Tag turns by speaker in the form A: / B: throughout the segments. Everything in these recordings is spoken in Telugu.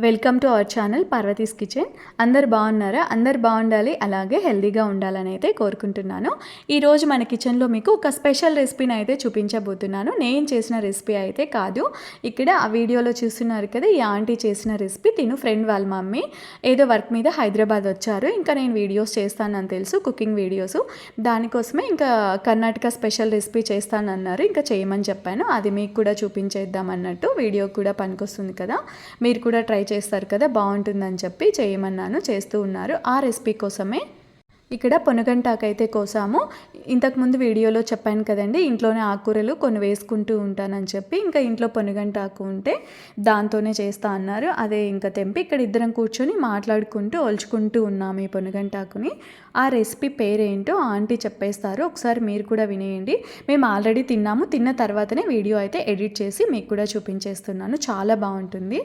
A: Welcome to our channel Parvati's kitchen. అందరు బాగున్నారా? అందరు బాగుండాలి, అలాగే హెల్దీగా ఉండాలని అయితే కోరుకుంటున్నాను. ఈరోజు మన కిచెన్లో మీకు ఒక స్పెషల్ రెసిపీని అయితే చూపించబోతున్నాను. నేను చేసిన రెసిపీ అయితే కాదు. ఇక్కడ ఆ వీడియోలో చూస్తున్నారు కదా, ఈ ఆంటీ చేసిన రెసిపీ. తిను ఫ్రెండ్ వాళ్ళ మమ్మీ ఏదో వర్క్ మీద హైదరాబాద్ వచ్చారు. ఇంకా నేను వీడియోస్ చేస్తానని తెలుసు, కుకింగ్ వీడియోస్. దానికోసమే ఇంకా కర్ణాటక స్పెషల్ రెసిపీ చేస్తానన్నారు. ఇంకా చేయమని చెప్పాను. అది మీకు కూడా చూపించేద్దాం అన్నట్టు. వీడియో కూడా పనికొస్తుంది కదా, మీరు కూడా ట్రై చేస్తారు కదా, బాగుంటుందని చెప్పి చేయమన్నాను. చేస్తూ ఉన్నారు. ఆ రెసిపీ కోసమే ఇక్కడ పొనగంటాకు అయితే కోసాము. ఇంతకుముందు వీడియోలో చెప్పాను కదండి, ఇంట్లోనే ఆకుకూరలు కొన్ని వేసుకుంటూ ఉంటానని చెప్పి. ఇంకా ఇంట్లో పొనగంటాకు ఉంటే దాంతోనే చేస్తా అన్నారు. అదే ఇంకా తెంపి ఇక్కడ ఇద్దరం కూర్చొని మాట్లాడుకుంటూ ఒలుచుకుంటూ ఉన్నాము ఈ పొనగంటాకుని. ఆ రెసిపీ పేరేంటో ఆంటీ చెప్పేస్తారు, ఒకసారి మీరు కూడా వినేయండి. మేము ఆల్రెడీ తిన్నాము. తిన్న తర్వాతనే వీడియో అయితే ఎడిట్ చేసి మీకు కూడా చూపించేస్తున్నాను. చాలా బాగుంటుంది.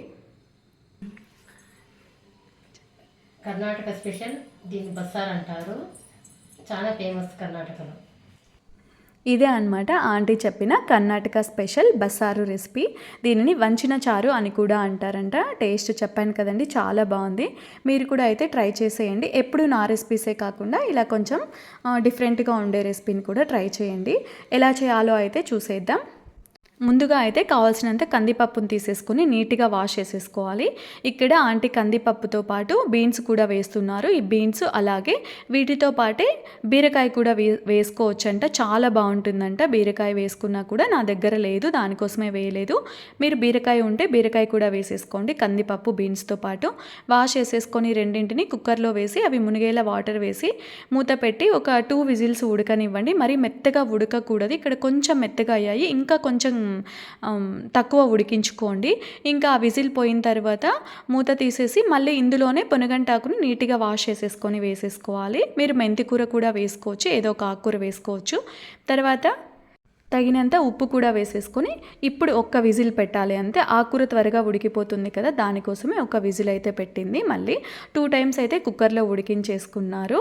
B: కర్ణాటక స్పెషల్, దీన్ని బస్సార్ అంటారు. చాలా ఫేమస్ కర్ణాటకలో.
A: ఇదే అన్నమాట ఆంటీ చెప్పిన కర్ణాటక స్పెషల్ బస్సారు రెసిపీ. దీనిని వంచిన చారు అని కూడా అంటారంట. టేస్ట్ చెప్పాను కదండి, చాలా బాగుంది. మీరు కూడా అయితే ట్రై చేసేయండి. ఎప్పుడు నా రెసిపీసే కాకుండా ఇలా కొంచెం డిఫరెంట్గా ఉండే రెసిపీని కూడా ట్రై చేయండి. ఎలా చేయాలో అయితే చూసేద్దాం. ముందుగా అయితే కావాల్సినంత కందిపప్పును తీసేసుకుని నీట్గా వాష్ చేసేసుకోవాలి. ఇక్కడ ఆంటీ కందిపప్పుతో పాటు బీన్స్ కూడా వేస్తున్నారు. ఈ బీన్స్ అలాగే వీటితో పాటే బీరకాయ కూడా వేసుకోవచ్చంట. చాలా బాగుంటుందంట. బీరకాయ వేసుకున్నా కూడా నా దగ్గర లేదు, దానికోసమే వేయలేదు. మీరు బీరకాయ ఉంటే బీరకాయ కూడా వేసేసుకోండి. కందిపప్పు బీన్స్తో పాటు వాష్ చేసేసుకొని రెండింటిని కుక్కర్లో వేసి అవి మునిగేలా వాటర్ వేసి మూత పెట్టి ఒక 2 విజిల్స్ ఉడకనివ్వండి. మరి మెత్తగా ఉడకకూడదు. ఇక్కడ కొంచెం మెత్తగా అయ్యాయి, ఇంకా కొంచెం తక్కువ ఉడికించుకోండి. ఇంకా ఆ విజిల్ పోయిన తర్వాత మూత తీసేసి మళ్ళీ ఇందులోనే పొనగంటాకుని నీట్గా వాష్ చేసేసుకొని వేసేసుకోవాలి. మీరు మెంతి కూర కూడా వేసుకోవచ్చు, ఏదో ఒక ఆకుకూర వేసుకోవచ్చు. తర్వాత తగినంత ఉప్పు కూడా వేసేసుకొని ఇప్పుడు ఒక్క విజిల్ పెట్టాలి అంతే. ఆకుకూర త్వరగా ఉడికిపోతుంది కదా, దానికోసమే ఒక విజిల్ అయితే పెట్టింది. మళ్ళీ 2 టైమ్స్ అయితే కుక్కర్లో ఉడికించేసుకున్నారు.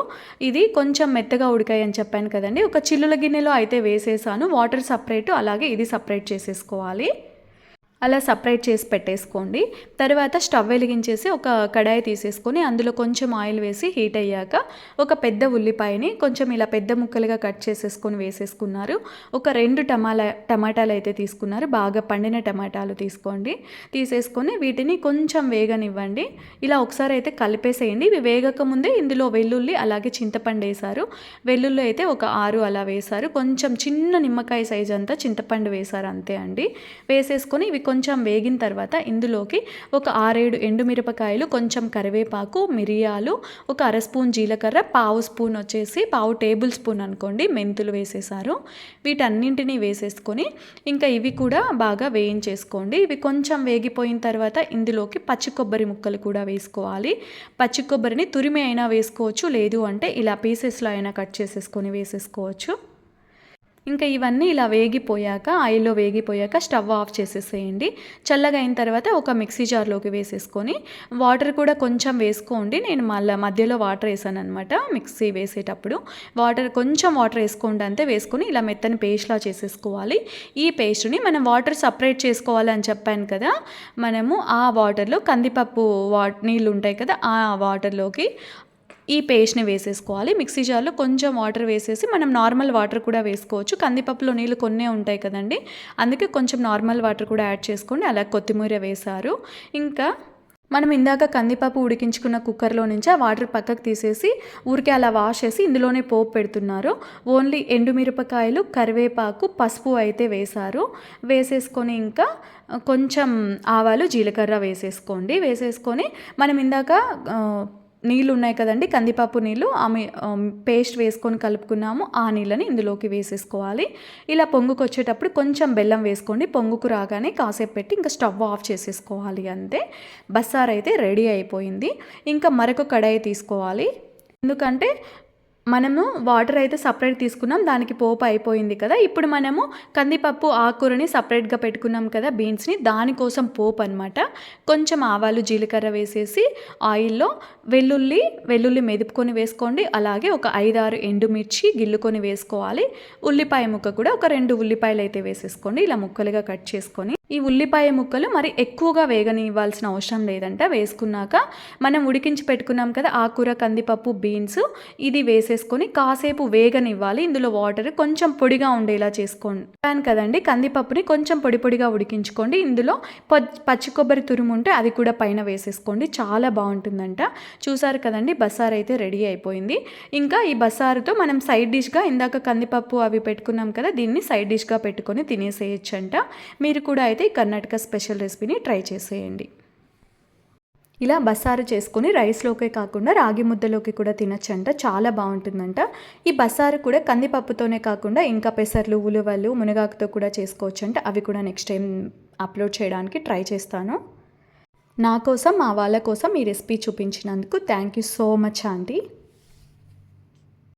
A: ఇది కొంచెం మెత్తగా ఉడికాయని చెప్పాను కదండి. ఒక చిల్లుల గిన్నెలో అయితే వేసేసాను. వాటర్ సపరేట్, అలాగే ఇది సపరేట్ చేసేసుకోవాలి. అలా సపరేట్ చేసి పెట్టేసుకోండి. తర్వాత స్టవ్ వెలిగించేసి ఒక కడాయి తీసేసుకొని అందులో కొంచెం ఆయిల్ వేసి హీట్ అయ్యాక ఒక పెద్ద ఉల్లిపాయని కొంచెం ఇలా పెద్ద ముక్కలుగా కట్ చేసేసుకొని వేసేసుకున్నారు. ఒక 2 టమాటాలు అయితే తీసుకున్నారు. బాగా పండిన టమాటాలు తీసుకోండి. తీసేసుకొని వీటిని కొంచెం వేగనివ్వండి. ఇలా ఒకసారి అయితే కలిపేసేయండి. ఇవి వేగక ముందే ఇందులో వెల్లుల్లి అలాగే చింతపండు వేశారు. వెల్లుల్లి అయితే ఒక 6 అలా వేశారు. కొంచెం చిన్న నిమ్మకాయ సైజ్ అంతా చింతపండు వేశారు, అంతే అండి. వేసేసుకొని ఇవి కొంచెం వేగిన తర్వాత ఇందులోకి ఒక 6-7 ఎండుమిరపకాయలు, కొంచెం కరివేపాకు, మిరియాలు, ఒక 1/2 స్పూన్ జీలకర్ర, 1/2 స్పూన్ వచ్చేసి 1/2 టేబుల్ స్పూన్ అనుకోండి మెంతులు వేసేసారు. వీటన్నింటినీ వేసేసుకొని ఇంకా ఇవి కూడా బాగా వేయించేసుకోండి. ఇవి కొంచెం వేగిపోయిన తర్వాత ఇందులోకి పచ్చి కొబ్బరి ముక్కలు కూడా వేసుకోవాలి. పచ్చి కొబ్బరిని తురిమి అయినా వేసుకోవచ్చు, లేదు అంటే ఇలా పీసెస్లో అయినా కట్ చేసేసుకొని వేసేసుకోవచ్చు. ఇంకా ఇవన్నీ ఇలా వేగిపోయాక, ఆయిల్లో వేగిపోయాక స్టవ్ ఆఫ్ చేసేసేయండి. చల్లగా అయిన తర్వాత ఒక మిక్సీ జార్లోకి వేసేసుకొని వాటర్ కూడా కొంచెం వేసుకోండి. నేను మధ్యలో వాటర్ వేసాను అనమాట. మిక్సీ వేసేటప్పుడు కొంచెం వాటర్ వేసుకోండి అంతే. వేసుకొని ఇలా మెత్తని పేస్ట్లా చేసేసుకోవాలి. ఈ పేస్ట్ని మనం వాటర్ సపరేట్ చేసుకోవాలని చెప్పాను కదా, మనము ఆ వాటర్లో కందిపప్పు నీళ్ళు ఉంటాయి కదా, ఆ వాటర్లోకి ఈ పేస్ట్ని వేసేసుకోవాలి. మిక్సీ జార్లో కొంచెం వాటర్ వేసేసి మనం నార్మల్ వాటర్ కూడా వేసుకోవచ్చు. కందిపప్పులో నీళ్ళు కొన్నే ఉంటాయి కదండి, అందుకే కొంచెం నార్మల్ వాటర్ కూడా యాడ్ చేసుకోండి. అలా కొత్తిమీర వేశారు. ఇంకా మనం ఇందాక కందిపప్పు ఉడికించుకున్న కుక్కర్లో నుంచి ఆ వాటర్ పక్కకు తీసేసి ఊరికే అలా వాష్ చేసి ఇందులోనే పోపు పెడుతున్నారు. ఓన్లీ ఎండుమిరపకాయలు, కరివేపాకు, పసుపు అయితే వేశారు. వేసేసుకొని ఇంకా కొంచెం ఆవాలు, జీలకర్ర వేసేసుకోండి. వేసేసుకొని మనం ఇందాక నీళ్ళు ఉన్నాయి కదండి, కందిపప్పు నీళ్ళు, ఆమె పేస్ట్ వేసుకొని కలుపుకున్నాము. ఆ నీళ్ళని ఇందులోకి వేసేసుకోవాలి. ఇలా పొంగుకు వచ్చేటప్పుడు కొంచెం బెల్లం వేసుకోండి. పొంగుకు రాగానే కాసేపు పెట్టి ఇంకా స్టవ్ ఆఫ్ చేసేసుకోవాలి, అంతే. బస్సార్ అయితే రెడీ అయిపోయింది. ఇంకా మరొక కడాయి తీసుకోవాలి. ఎందుకంటే మనము వాటర్ అయితే సపరేట్ తీసుకున్నాం, దానికి పోపు అయిపోయింది కదా. ఇప్పుడు మనము కందిపప్పు ఆకుకూరని సపరేట్గా పెట్టుకున్నాం కదా, బీన్స్ని, దానికోసం పోపు అనమాట. కొంచెం ఆవాలు, జీలకర్ర వేసేసి ఆయిల్లో వెల్లుల్లి మెదుపుకొని వేసుకోండి. అలాగే ఒక 5-6 ఎండుమిర్చి గిల్లుకొని వేసుకోవాలి. ఉల్లిపాయ ముక్క కూడా ఒక 2 ఉల్లిపాయలు అయితే వేసేసుకోండి. ఇలా ముక్కలుగా కట్ చేసుకొని ఈ ఉల్లిపాయ ముక్కలు మరి ఎక్కువగా వేగనివ్వాల్సిన అవసరం లేదంట. వేసుకున్నాక మనం ఉడికించి పెట్టుకున్నాం కదా ఆకుకూర, కందిపప్పు, బీన్స్ ఇది వేసేసుకొని కాసేపు వేగనివ్వాలి. ఇందులో వాటర్ కొంచెం పొడిగా ఉండేలా చేసుకోండి. చెప్పాను కదండి, కందిపప్పుని కొంచెం పొడి పొడిగా ఉడికించుకోండి. ఇందులో పచ్చి కొబ్బరి తురుము ఉంటే అది కూడా పైన వేసేసుకోండి, చాలా బాగుంటుందంట. చూసారు కదండి, బస్సార్ అయితే రెడీ అయిపోయింది. ఇంకా ఈ బస్సారుతో మనం సైడ్ డిష్గా ఇందాక కందిపప్పు అవి పెట్టుకున్నాం కదా, దీన్ని సైడ్ డిష్గా పెట్టుకొని తినేసేయచ్చంట. మీరు కూడా అయితే ఈ కర్ణాటక స్పెషల్ రెసిపీని ట్రై చేసేయండి. ఇలా బస్సారు చేసుకుని రైస్లోకే కాకుండా రాగి ముద్దలోకి కూడా తినచ్చంట, చాలా బాగుంటుందంట. ఈ బస్సారు కూడా కందిపప్పుతోనే కాకుండా ఇంకా పెసర్లు, ఉలువలు, మునగాకుతో కూడా చేసుకోవచ్చంట. అవి కూడా నెక్స్ట్ టైం అప్లోడ్ చేయడానికి ట్రై చేస్తాను. నా కోసం, మా వాళ్ళ కోసం ఈ రెసిపీ చూపించినందుకు thank you so much aunty.